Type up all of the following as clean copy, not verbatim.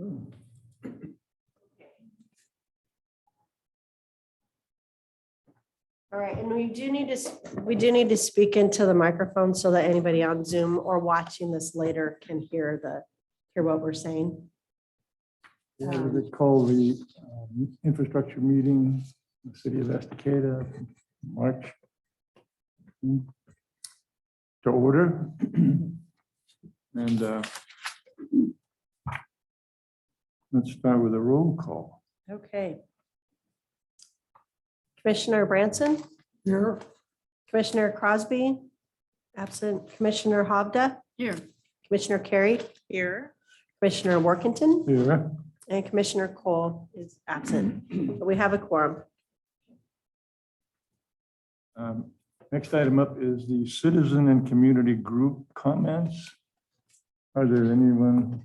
All right, and we do need to speak into the microphone so that anybody on Zoom or watching this later can hear what we're saying. Yeah, we recall the infrastructure meeting, in the city of Estacada, March. To order. And let's start with a roll call. Okay. Commissioner Branson? Here. Commissioner Crosby? Absent. Commissioner Hovda? Here. Commissioner Carey? Here. Commissioner Workington? Here. And Commissioner Cole is absent. But we have a quorum. Next item up is the citizen and community group comments. Are there anyone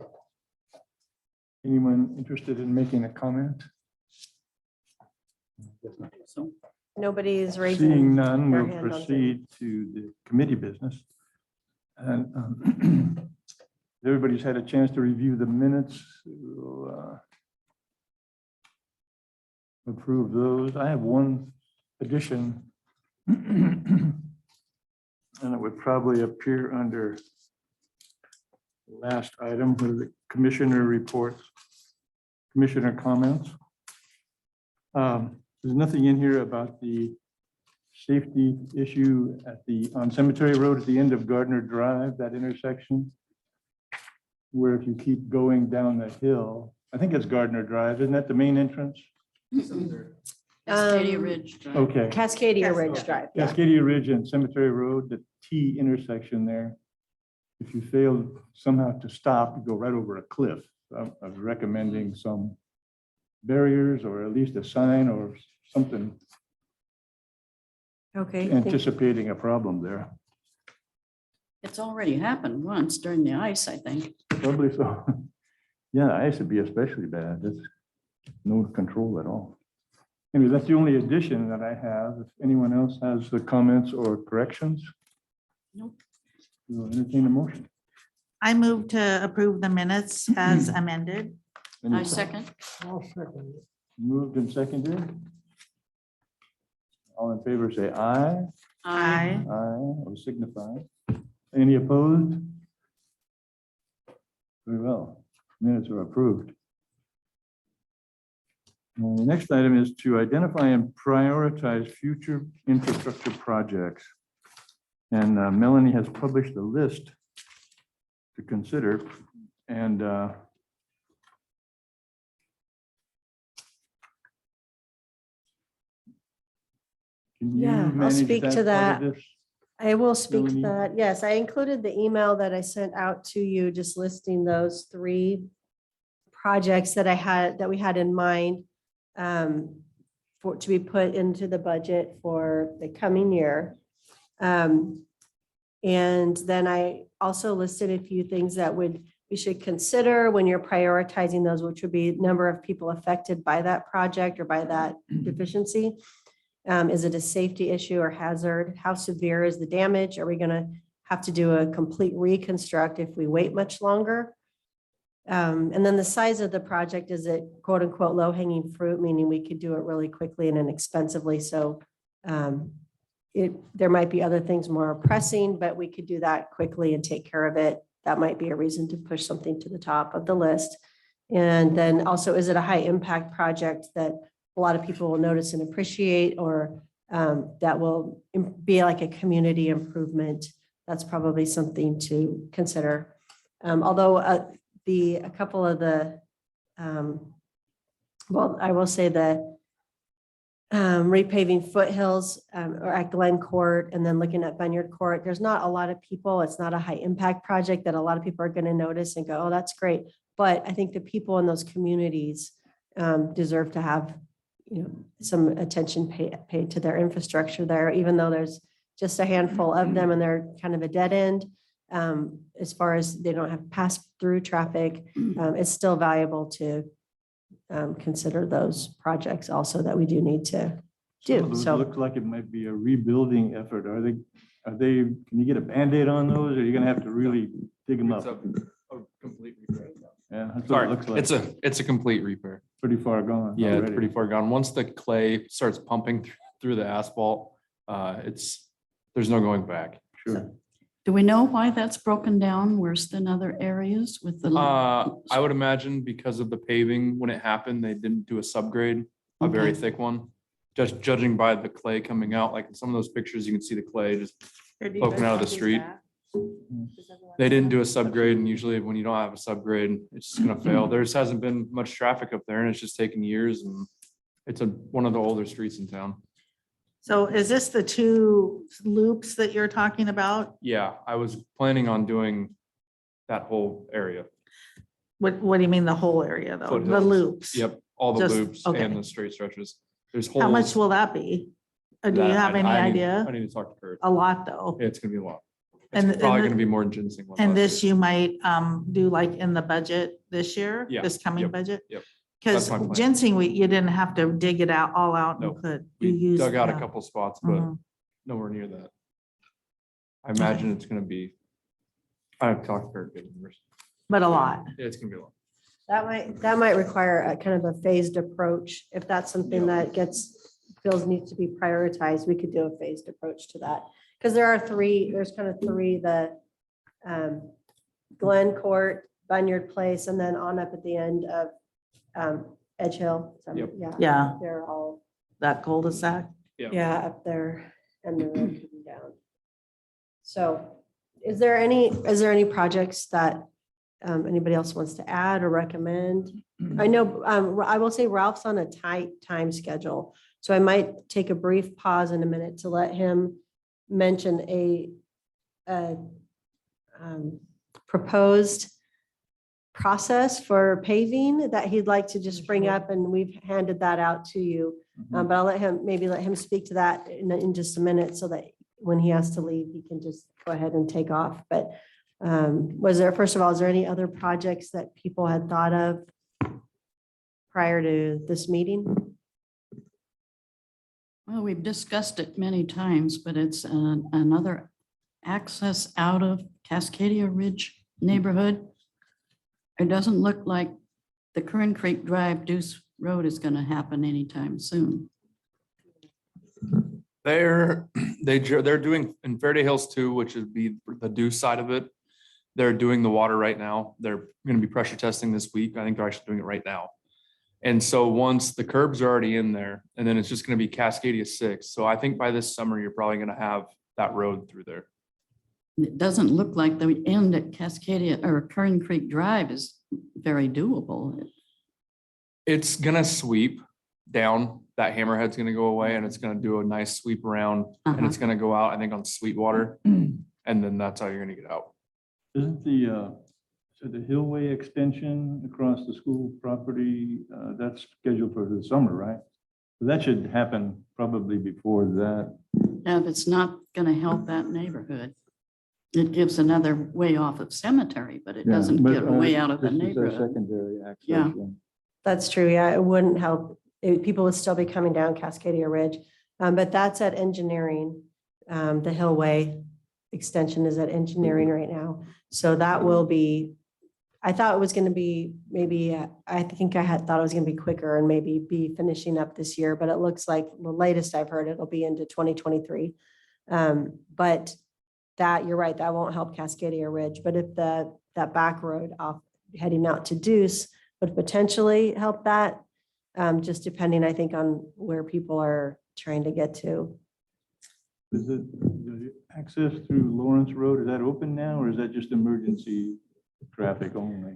interested in making a comment? So Nobody is Seeing raising. none, their we'll hand on proceed to the committee business. And everybody's had a chance to review the minutes. We'll, approve those. I have one addition. And it would probably appear under the last item with the commissioner reports, commissioner comments. There's nothing in here about the safety issue on Cemetery Road at the end of Gardner Drive, that intersection, where if you keep going down the hill, I think it's Gardner Drive, isn't that the main entrance? Cascadia Ridge Drive. Okay. Cascadia Ridge Drive. Yeah. Cascadia Ridge and Cemetery Road, the T intersection there. If you fail somehow to stop, you go right over a cliff. So I was recommending some barriers or at least a sign or something Okay. anticipating a problem there. It's already happened once during the ice, I think. Probably so. Yeah, ice would be especially bad. There's no control at all. Anyway, that's the only addition that I have. If anyone else has the comments or corrections. Nope. We'll entertain a motion. I move to approve the minutes as amended. Any I second. Moved and seconded. All in favor, say aye. Aye. Aye, or signify. Any opposed? Very well. Minutes are approved. The next item is to identify and prioritize future infrastructure projects. And Melanie has published a list to consider. And can you Yeah, I'll manage speak to part of that. this? I will speak to Melanie? that. Yes, I included the email that I sent out to you, just listing those 3 projects that we had in mind to be put into the budget for the coming year. And then I also listed a few things that we should consider when you're prioritizing those, which would be number of people affected by that project or by that deficiency. Is it a safety issue or hazard? How severe is the damage? Are we going to have to do a complete reconstruct if we wait much longer? And then the size of the project, is it quote unquote low hanging fruit, meaning we could do it really quickly and inexpensively. So there might be other things more pressing, but we could do that quickly and take care of it. That might be a reason to push something to the top of the list. And then also, is it a high impact project that a lot of people will notice and appreciate, or that will be like a community improvement? That's probably something to consider. Although a couple of the, well, I will say that repaving Foothills or at Glen Court and then looking at Vineyard Court, there's not a lot of people. It's not a high impact project that a lot of people are going to notice and go, oh, that's great. But I think the people in those communities deserve to have, some attention paid to their infrastructure there, even though there's just a handful of them and they're kind of a dead end. As far as they don't have pass through traffic, it's still valuable to consider those projects also that we do need to do. So Looks like it might be a rebuilding effort. Are they, can you get a Band-Aid on those? Or are you gonna have to really dig them up? It's a complete repair. Yeah, that's what it Sorry, looks like. it's a complete repair. Pretty far gone. Yeah, it's already. pretty far gone. Once the clay starts pumping through the asphalt, there's no going back. Sure. Do we know why that's broken down worse than other areas with the? I would imagine because of the paving, when it happened, they didn't do a subgrade, a very Okay. thick one. Just judging by the clay coming out, like in some of those pictures, you can see the clay just poking out of the street. They didn't do a subgrade, and usually when you don't have a subgrade, it's just gonna fail. There just hasn't been much traffic up there, and it's just taken years, and it's one of the older streets in town. So is this the two loops that you're talking about? Yeah, I was planning on doing that whole area. What do you mean the whole area though? The Foothills. loops? Yep, all the Just- loops okay. and the straight stretches. There's holes. How much will that be? Or do you that have any I idea? need to talk to Kurt. A lot though. It's gonna be a lot. And- It's probably and gonna be more than ginseng. was And last this year. you might do like in the budget this year? Yeah, This coming yep, budget? yep. Because That's my plan. ginseng, you didn't have to dig it out all out and Nope. put. you We used, dug out a yeah. couple spots, but Mhm. nowhere near that. I imagine it's gonna be, I've talked to Kurt. But a lot. Yeah, it's gonna be a lot. That might require a kind of a phased approach. If that's something that feels needs to be prioritized, we could do a phased approach to that. Because there's kind of three, the Glen Court, Vineyard Place, and then on up at the end of Edge Hill. Yep. Yeah, They're all, that cul-de-sac. yeah, up there and the road coming down. So is there any projects that anybody else wants to add or recommend? I know, I will say Ralph's on a tight time schedule, so I might take a brief pause in a minute to let him mention a proposed process for paving that he'd like to just bring up, and we've handed that out to you. Mhm. But I'll let him speak to that in just a minute, so that when he has to leave, he can just go ahead and take off. But first of all, is there any other projects that people had thought of prior to this meeting? Well, we've discussed it many times, but it's another access out of Cascadia Ridge neighborhood. It doesn't look like the Curran Creek Drive Deuce Road is going to happen anytime soon. They're doing in Verde Hills too, which would be the Deuce side of it. They're doing the water right now. They're gonna be pressure testing this week. I think they're actually doing it right now. And so once the curbs are already in there, and then it's just gonna be Cascadia 6. So I think by this summer, you're probably gonna have that road through there. It doesn't look like the end at Cascadia or Curran Creek Drive is very doable. It's gonna sweep down. That hammerhead's gonna go away, and it's gonna do a nice sweep around, and it's gonna go out, I think, on Sweetwater. And then that's how you're gonna get out. Isn't the Hillway extension across the school property, that's scheduled for the summer, right? So that should happen probably before that. Yeah, but it's not going to help that neighborhood. It gives another way off of Cemetery, but it doesn't get a way out of the neighborhood. Secondary access. Yeah. That's true. Yeah, it wouldn't help. People would still be coming down Cascadia Ridge. But that's at engineering. The Hillway extension is at engineering right now. So that will be, I thought it was going to be maybe, I think I had thought it was going to be quicker and maybe be finishing up this year, but it looks like the latest I've heard, it'll be into 2023. But that, you're right, that won't help Cascadia Ridge. But if that back road off heading out to Deuce would potentially help that, just depending, I think, on where people are trying to get to. Is it the access through Lawrence Road, is that open now, or is that just emergency traffic only?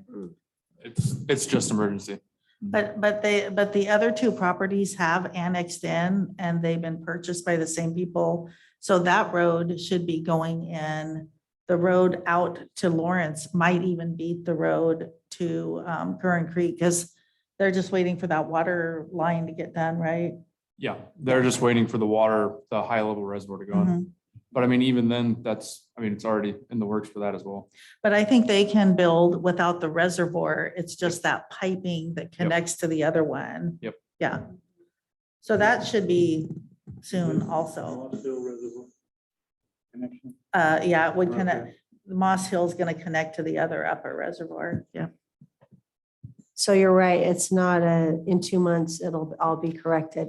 It's just emergency. But the other two properties have annexed in and they've been purchased by the same people. So that road should be going in. The road out to Lawrence might even beat the road to Curran Creek, because they're just waiting for that water line to get done, right? Yeah, they're just waiting for the water, the high level reservoir to go in. Mhm. But I mean, even then, it's already in the works for that as well. But I think they can build without the reservoir. It's just that piping that connects to the other one. Yep. Yeah. So that should be soon also. Connection? Yeah, it would Okay. connect, Moss Hill is going to connect to the other upper reservoir. Yeah. So you're right. It's not in 2 months, it'll all be corrected.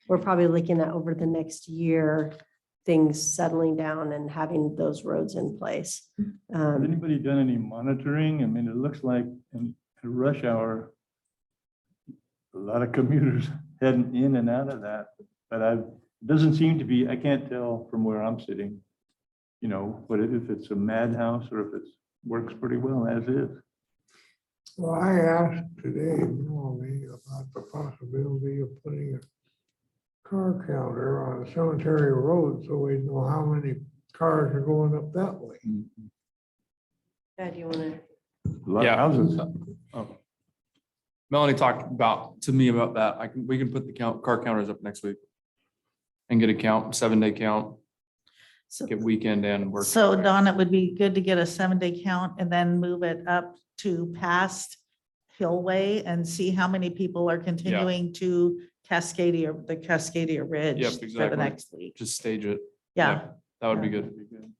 We're probably looking at over the next year, things settling down and having those roads in place. Has anybody done any monitoring? I mean, it looks like in rush hour, a lot of commuters heading in and out of that, but it doesn't seem to be, I can't tell from where I'm sitting, but if it's a madhouse or if it works pretty well as is. Well, I asked today, Melanie, about the possibility of putting a car counter on a cemetery road so we know how many cars are going up that way. Do you want to? A lot of Yeah. houses. Oh. Melanie talked to me about that. We can put the car counters up next week and get a count, 7-day count, So, get weekend and work. so Dawn, it would be good to get a 7-day count and then move it up to past Hillway and see how many people are continuing to Cascadia, the Cascadia Ridge Yep, for the exactly. next week. Just stage it. Yeah. That would be Yeah. good.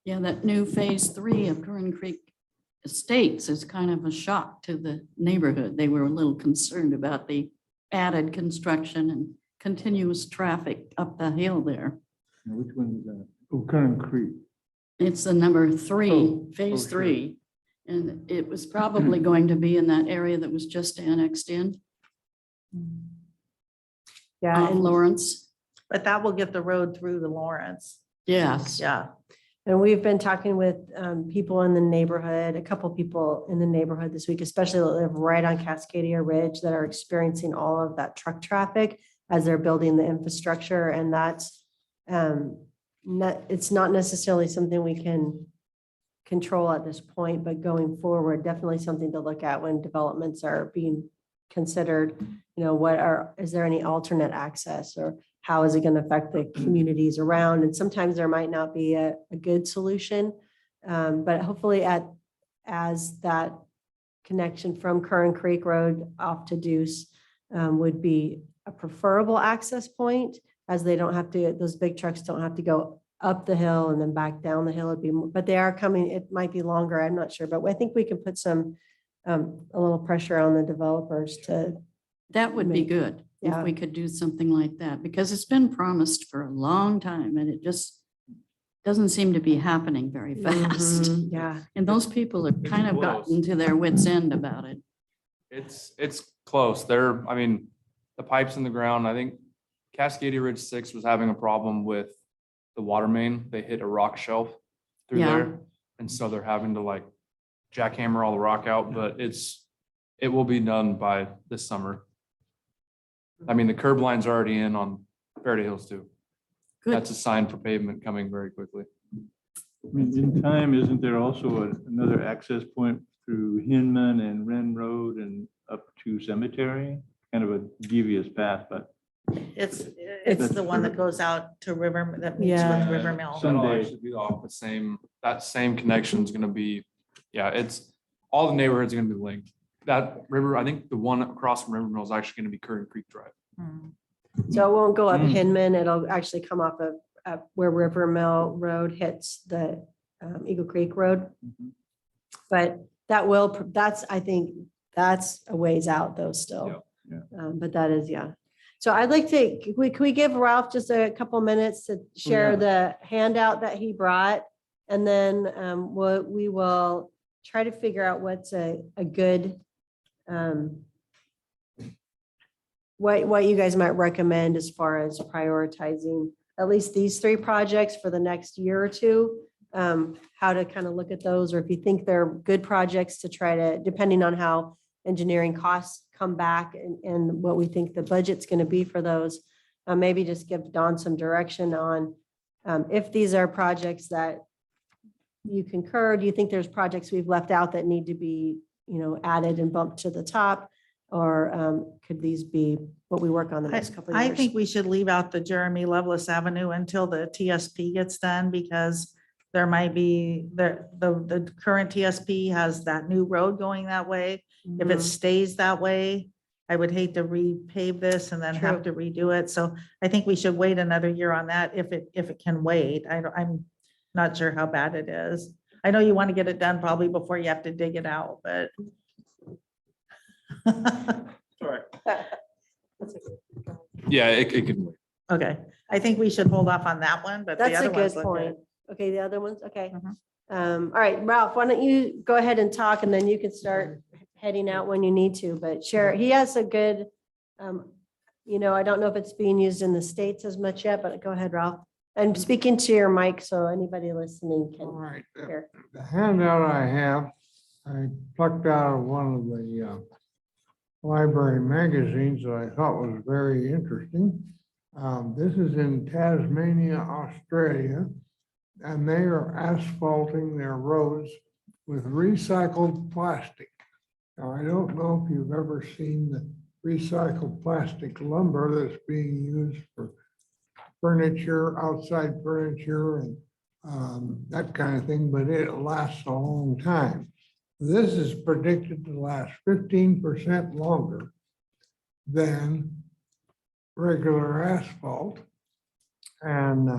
Yeah, that new phase 3 of Curran Creek Estates is kind of a shock to the neighborhood. They were a little concerned about the added construction and continuous traffic up the hill there. Now, which one is that? Oh, Kern Creek. It's the number 3, Oh, phase sure. 3. And it was probably going to be in that area that was just annexed in, Yeah, off and Lawrence. But that will get the road through to Lawrence. Yes. Yeah. And we've been talking with people in the neighborhood, a couple people in the neighborhood this week, especially that live right on Cascadia Ridge that are experiencing all of that truck traffic as they're building the infrastructure. And that's it's not necessarily something we can control at this point, but going forward, definitely something to look at when developments are being considered. Is there any alternate access, or how is it going to affect the communities around? And sometimes there might not be a good solution. But hopefully as that connection from Curran Creek Road off to Deuce would be a preferable access point, as they don't have to, those big trucks don't have to go up the hill and then back down the hill. But they are coming, it might be longer, I'm not sure, but I think we can put a little pressure on the developers to. That would be good if Yeah. we could do something like that, because it's been promised for a long time and it just doesn't seem to be happening very fast. Mhm, yeah. And those people have kind of gotten to their wits' end about it. It's close. The pipes in the ground, I think Cascadia Ridge 6 was having a problem with the water main. They hit a rock shelf through Yeah. there. And so they're having to jackhammer all the rock out, but it will be done by this summer. The curb line's already in on Verde Hills too. Good. That's a sign for pavement coming very quickly. In time, isn't there also another access point through Hinman and Wren Road and up to Cemetery? Kind of a devious path, but It's the one that goes out to River, that meets Yeah. with River Mill. That'll Someday. actually be off that same connection is gonna be, it's, all the neighborhoods are gonna be linked. That river, I think the one across from River Mill is actually gonna be Curran Creek Drive. Mm. So it won't go up Mm. Hinman, it'll actually come off of where River Mill Road hits the Eagle Creek Road. But I think that's a ways out though still. But that is, yeah. So I'd like to, can we give Ralph just a couple minutes to share the handout that he brought? And then we will try to figure out what's a good, what you guys might recommend as far as prioritizing at least these 3 projects for the next year or two. How to kind of look at those, or if you think they're good projects to try to, depending on how engineering costs come back and what we think the budget's going to be for those, maybe just give Dawn some direction on if these are projects that you concur. Do you think there's projects we've left out that need to be, added and bumped to the top? Or could these be what we work on the next couple of years? I think we should leave out the Jeremy Lovelace Avenue until the TSP gets done, because there might be, the current TSP has that new road going that way. If it stays that way, I would hate to repave this and then have to redo it. So I think we should wait another year on that if it can wait. I'm not sure how bad it is. I know you want to get it done probably before you have to dig it out, but Sorry. Yeah, it could wait. Okay, I think we should hold off on that one, but the That's a other ones good look point. good. Okay, the other ones, okay. Mhm. All right, Ralph, why don't you go ahead and talk and then you can start heading out when you need to, but share, he has a good, I don't know if it's being used in the States as much yet, but go ahead, Ralph. And speaking to your mic, so anybody listening All can right, hear. the handout I have, I plucked out of one of the library magazines that I thought was very interesting. This is in Tasmania, Australia, and they are asphalting their roads with recycled plastic. Now, I don't know if you've ever seen the recycled plastic lumber that's being used for furniture, outside furniture, and that kind of thing, but it lasts a long time. This is predicted to last 15% longer than regular asphalt. And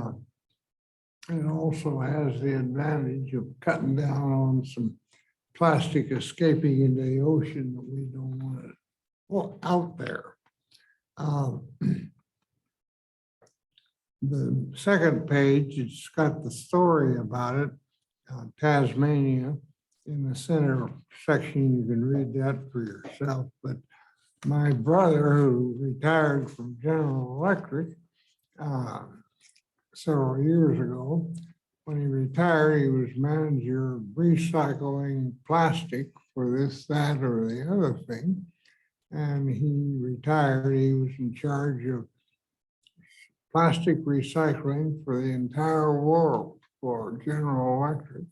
it also has the advantage of cutting down on some plastic escaping into the ocean that we don't want it out there. The second page, it's got the story about it, Tasmania. In the center section, you can read that for yourself. But my brother, who retired from General Electric several years ago, when he retired, he was manager of recycling plastic for this, that, or the other thing. And he retired, he was in charge of plastic recycling for the entire world for General Electric.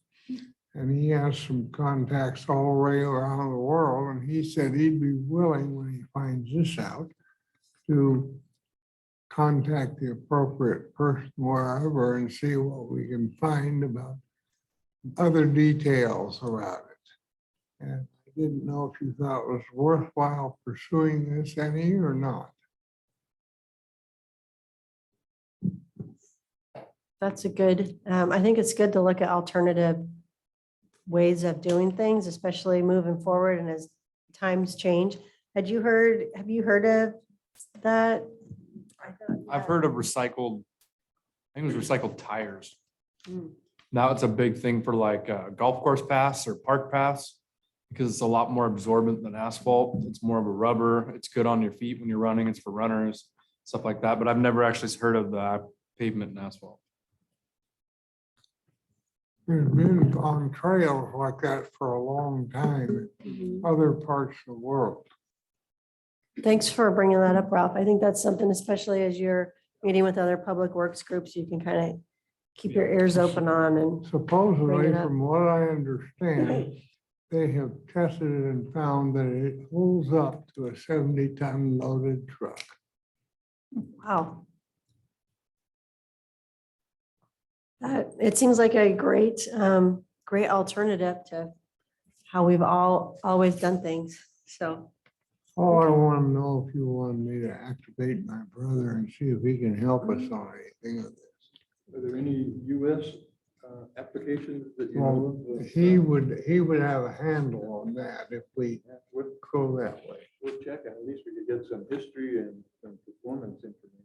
And he has some contacts all around the world. And he said he'd be willing, when he finds this out, to contact the appropriate person wherever and see what we can find about other details about it. And I didn't know if you thought it was worthwhile pursuing this any or not. That's a good, I think it's good to look at alternative ways of doing things, especially moving forward and as times change. Have you heard of that? I've heard of recycled, I think it was recycled tires. Mm. Now it's a big thing for like golf course paths or park paths because it's a lot more absorbent than asphalt. It's more of a rubber. It's good on your feet when you're running. It's for runners, stuff like that. But I've never actually heard of the pavement and asphalt. There's been on trails like that for a long time in other parts of the world. Thanks for bringing that up, Ralph. I think that's something, especially as you're meeting with other public works groups, you can kind of keep your ears open on and Supposedly, Bring it up. from what I understand, they have tested it and found that it holds up to a 70-ton loaded truck. wow. It seems like a great alternative to how we've always done things. So, All I want to know if you want me to activate my brother and see if he can help us on anything of this. Are there any US applications that you Well, know of? he would have a handle on that if we go that way. We'll check, and at least we could get some history and some performance information.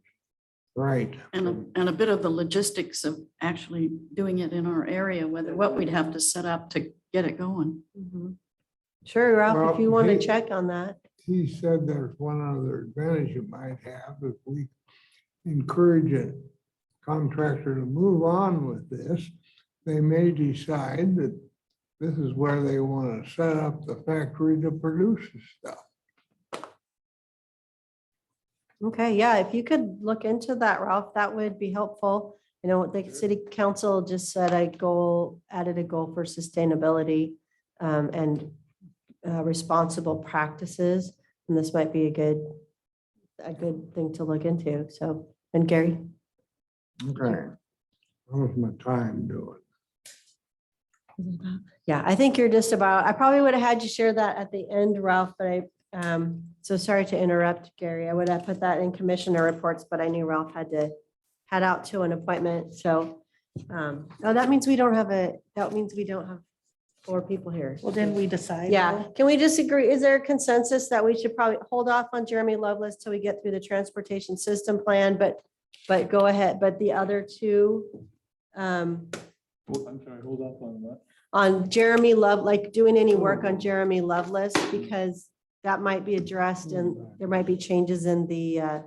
Right. And a bit of the logistics of actually doing it in our area, what we'd have to set up to get it going. sure, Ralph, if Well, you want to he- check on that. He said there's one other advantage it might have if we encourage a contractor to move on with this. They may decide that this is where they want to set up the factory to produce the stuff. Okay, yeah, if you could look into that, Ralph, that would be helpful. You know, the city council just said added a goal for sustainability and responsible practices. And this might be a good thing to look into. So, and Gary? Okay. How's my time doing? Yeah, I think you're just about, I probably would have had you share that at the end, Ralph, but so sorry to interrupt, Gary. I would have put that in commissioner reports, but I knew Ralph had to head out to an appointment. So, oh, that means we don't have 4 people here. Well, didn't we decide? Yeah, though? can we just agree, is there a consensus that we should probably hold off on Jeremy Lovelace till we get through the transportation system plan, but go ahead, but the other two, I'm sorry, hold up on what? on Jeremy Love, like doing any work on Jeremy Lovelace, because that might be addressed and there might be changes in the,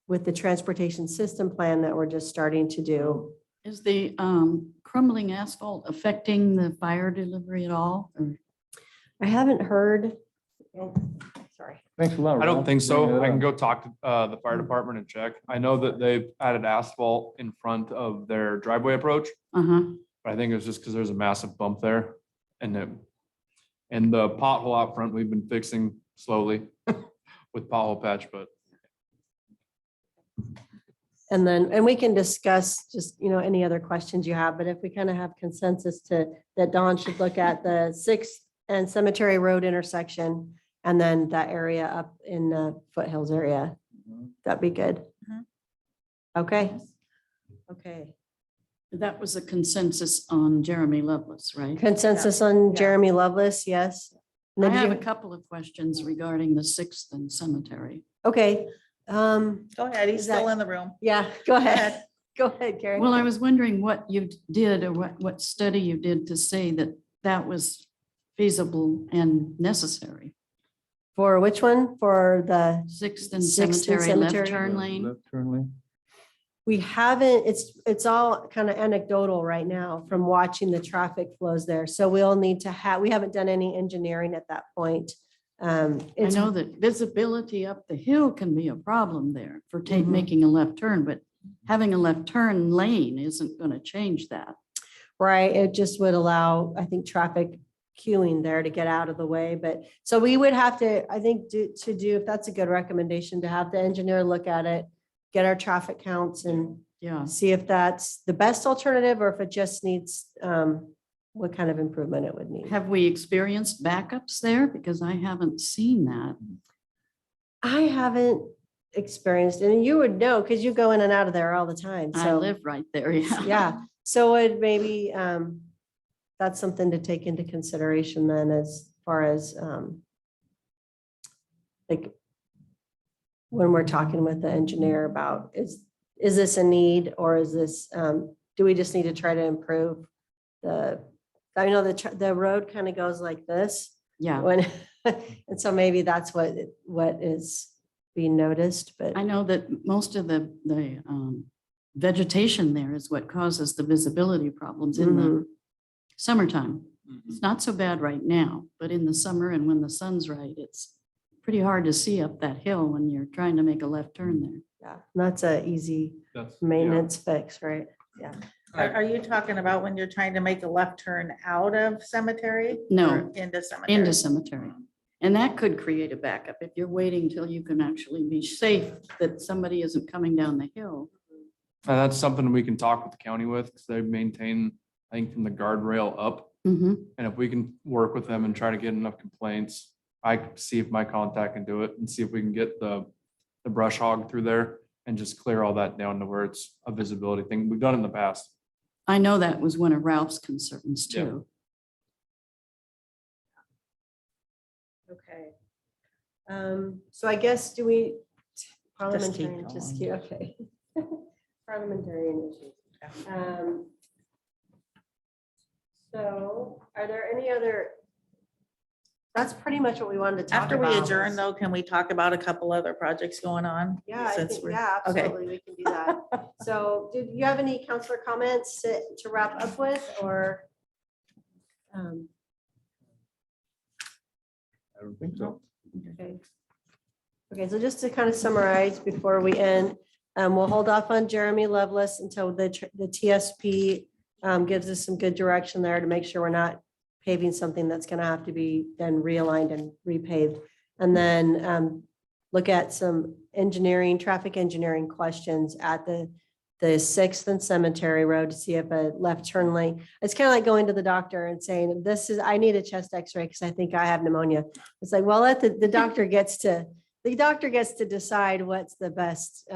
with the transportation system plan that we're just starting to do. Is the crumbling asphalt affecting the fire delivery at all? Or- I haven't heard. Oh, sorry. Thanks a lot. I don't Ralph. think so. Bring I it can up. go talk to the fire department and check. I know that they've added asphalt in front of their driveway approach, Uh-huh. but I think it was just because there's a massive bump there. And the pothole out front, we've been fixing slowly with pothole patch, but And then, and we can discuss just, any other questions you have, but if we kind of have consensus that Dawn should look at the 6th and Cemetery Road intersection, and then that area up in the Foothills area, that'd be good. Mhm. Okay. Okay. That was a consensus on Jeremy Lovelace, right? Consensus on Yeah. Jeremy Lovelace, yes. And I then have a you- couple of questions regarding the 6th and cemetery. Okay, Go ahead, he's Is that- still in the room. yeah, go ahead. Go ahead, Karen. Well, I was wondering what you did or what study you did to say that that was feasible and necessary. For which one? For the 6th and 6th and cemetery left cemetery. turn lane. Left turn lane. We haven't, it's all kind of anecdotal right now from watching the traffic flows there. So we'll need to have, we haven't done any engineering at that point. I It's, know that visibility up the hill can be a problem there for Mhm. making a left turn, but having a left turn lane isn't going to change that. right, it just would allow, I think, traffic queuing there to get out of the way. But, so we would have to, I think, if that's a good recommendation, to have the engineer look at it, get our traffic counts and Yeah. see if that's the best alternative or if it just needs, what kind of improvement it would need. Have we experienced backups there? Because I haven't seen that. I haven't experienced, and you would know, because you go in and out of there all the time. I So, live right there, yeah. yeah, so it maybe, that's something to take into consideration then as far as, like, when we're talking with the engineer about, is this a need or is this, do we just need to try to improve I know the road kind of goes like this Yeah, when, and so maybe that's what is being noticed, but I know that most of the vegetation there is what causes the visibility problems in Mhm. the summertime. It's not so bad right now, but in the summer and when the sun's right, it's pretty hard to see up that hill when you're trying to make a left turn there. yeah, that's a easy that's. yeah. maintenance fix, right? Yeah. Are you talking about when you're trying to make a left turn out of cemetery? No. or Into cemetery? Into cemetery. And that could create a backup if you're waiting till you can actually be safe that somebody isn't coming down the hill. And that's something we can talk with the county with, because they maintain, I think, from the guardrail up. Mhm. And if we can work with them and try to get enough complaints, I can see if my contact can do it and see if we can get the brush hog through there and just clear all that down to where it's a visibility thing. We've done it in the past. I know that was one of Ralph's concerns Yeah. too. Okay. So I guess do we, Just keep parliamentarian, just, going. okay. Parliamentarian issues. So are there any other? That's pretty much what we wanted to talk After about. we adjourn though, can we talk about a couple other projects going on? Yeah, I Since think, we're- yeah, okay. absolutely, we can do that. So did you have any counselor comments to wrap up with, or? I don't think so. Okay. Okay, so just to kind of summarize before we end, we'll hold off on Jeremy Lovelace until the TSP gives us some good direction there to make sure we're not paving something that's going to have to be then realigned and repaved. And then look at some traffic engineering questions at the 6th and Cemetery Road to see if a left turn lane, it's kind of like going to the doctor and saying, I need a chest x-ray because I think I have pneumonia. It's like, well, the doctor gets to decide what's the best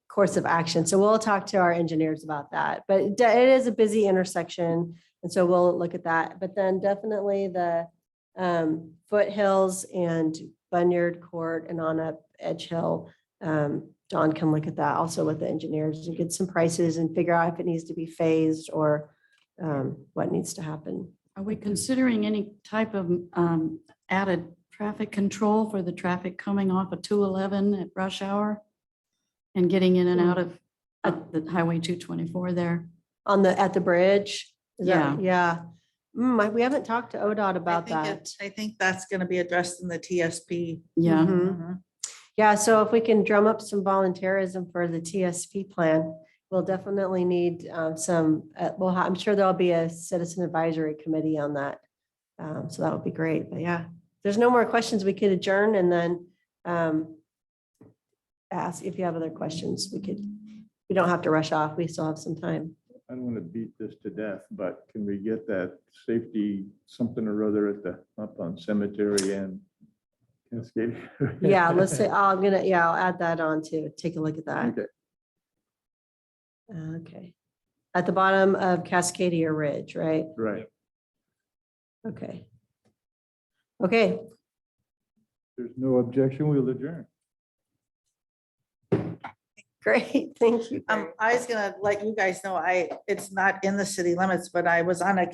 course of action. So we'll talk to our engineers about that, but it is a busy intersection. And so we'll look at that, but then definitely the foothills and Bunyard Court and on up Edge Hill. John can look at that also with the engineers and get some prices and figure out if it needs to be phased or what needs to happen. Are we considering any type of added traffic control for the traffic coming off of 211 at rush hour and getting in and out of the Highway 224 there? At the bridge? Is that- Yeah. Yeah. We haven't talked to ODOT about that. I think that's gonna be addressed in the TSP. Yeah. Mhm. Yeah, so if we can drum up some volunteerism for the TSP plan, we'll definitely need some, I'm sure there'll be a citizen advisory committee on that. So that would be great, but yeah, if there's no more questions, we could adjourn and then ask if you have other questions, we don't have to rush off, we still have some time. I don't want to beat this to death, but can we get that safety something or other up on Cemetery and Cascade? Yeah, let's say, I'll add that on too, take a look at that. Okay. Okay. At the bottom of Cascadia Ridge, right? Right. Okay. Okay, There's no objection, we'll adjourn. great, thank you. I was gonna let you guys know, it's not in the city limits, but I was on a